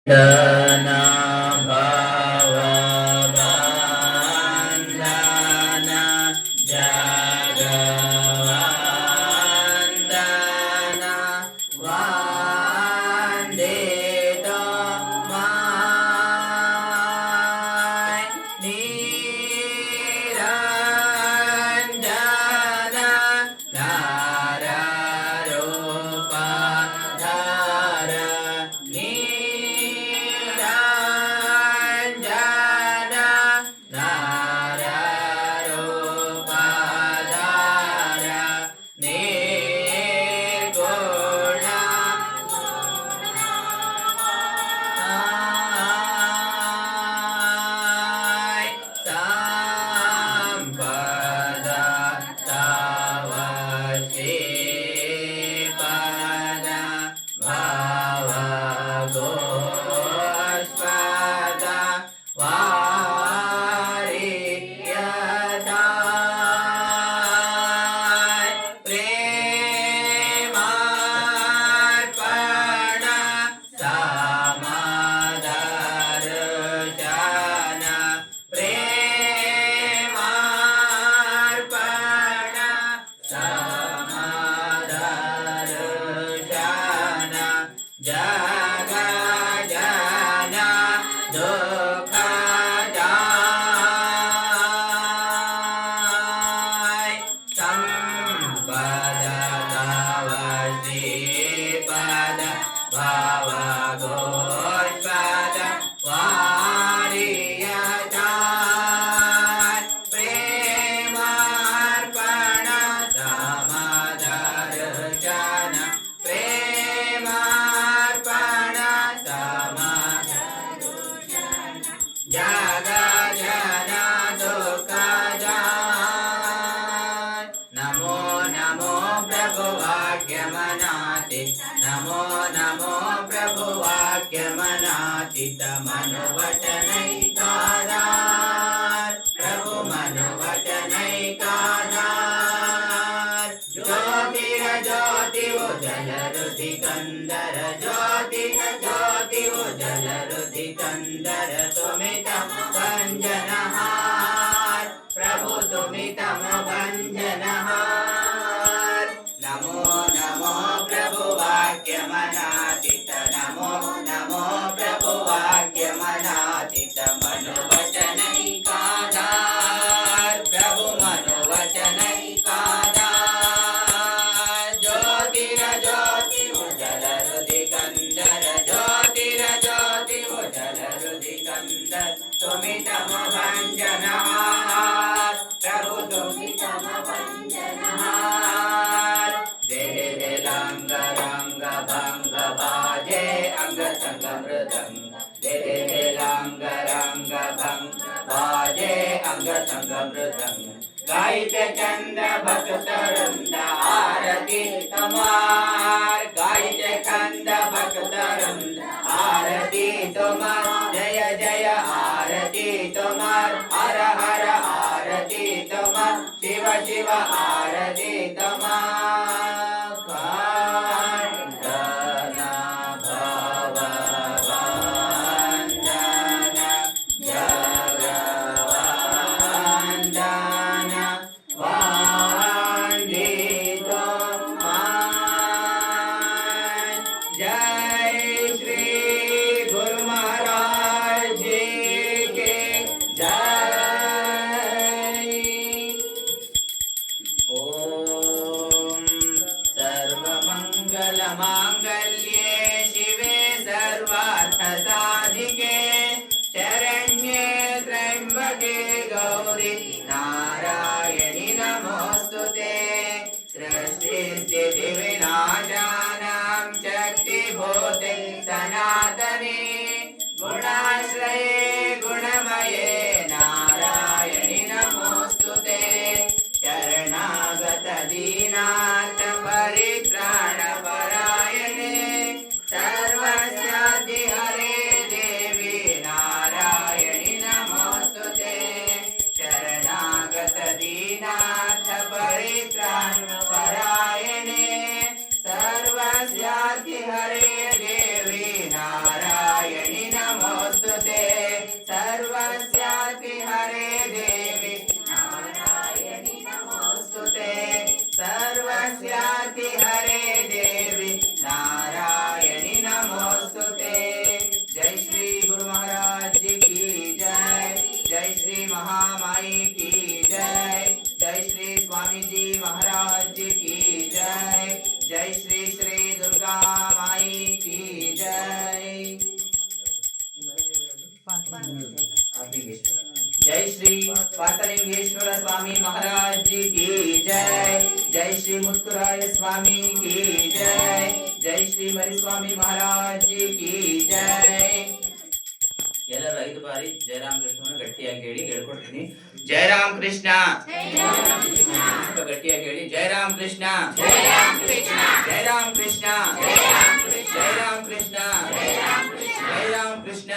ಧನ ಭವಬಂಧನ ಜಗವಂದನ ವಂದಿತ ಮಾಯ ನಿರಂಜನ ನರರೂಪಧರ नमो नमो प्रभु वाक्य मनातीत मनुवचनैकाधार प्रभु मनुवचनैकाधार ज्योतिरज्योति उज्जलरुधि कंदर ज्योतिरज्योति उज्जलरुधि कंदर तुमितम भंजनहार प्रभु तुमितम भंजनहार नमो नमो प्रभु वाक्य मनातीत नमो नमो प्रभु वाक्य मनातीत मनुवचनैकाधार प्रभु मनुवचनैकाधार ज्योतिरज्योति उज्जलरुधि कंदर ज्योतिरज्योति उज्जलरुधि कंदर तुमितम भंजनहार प्रभु तुमितम भंजनहार रंग रंग भंग बाजे अंग संग मृदंग रंग रंग भंग बाजे अंग संग मृदंग गायित चंद भक्त वृंद आरती तुम्हार गायित चंद भक्त वृंद आरती तुम्हार जय जय आरती तुम्हार हर हर आरती तुम्हार शिव शिव आरती तुम्हार मांगल्ये शिवे सर्वार्थ साधिके शरण्ये त्र्यंबके गौरी नारायणि नमोस्तुते सृष्टि स्थिति विनाशानां शक्तिभूते सनातने गुणाश्रये गुणमये नारायणि नमोस्तुते शरणागत दीनार्थ परित्राण सर्वस्यादि हरे देवी नारायणि नमोस्तुते शरणागत दीनाथ परित्राण परायणे सर्वस्यादि हरे देवी नारायणि श्री पार्थलिंगेश्वर स्वामी महाराज जी की जय। जय श्री मुत्तुराय स्वामी की जय। जय श्री मरी स्वामी महाराज जी की जय। ಎಲ್ಲರೂ 5 ಬಾರಿ ಜಯರಾಮ್ ಕೃಷ್ಣವನ್ನು ಗಟ್ಟಿಯಾಗಿ ಹೇಳಿ ಹೇಳ್ಕೊಡ್ತೀನಿ. ಜಯರಾಮ್ ಕೃಷ್ಣ, ಗಟ್ಟಿಯಾಗಿ ಹೇಳಿ. ಜಯರಾಮ್ ಕೃಷ್ಣ, ಜಯರಾಮ್ ಕೃಷ್ಣ, ಜಯರಾಮ್ ಕೃಷ್ಣ, ಜಯರಾಮ್ ಕೃಷ್ಣ, ಜಯರಾಮ್ ಕೃಷ್ಣ, ಜಯರಾಮ್ ಕೃಷ್ಣ.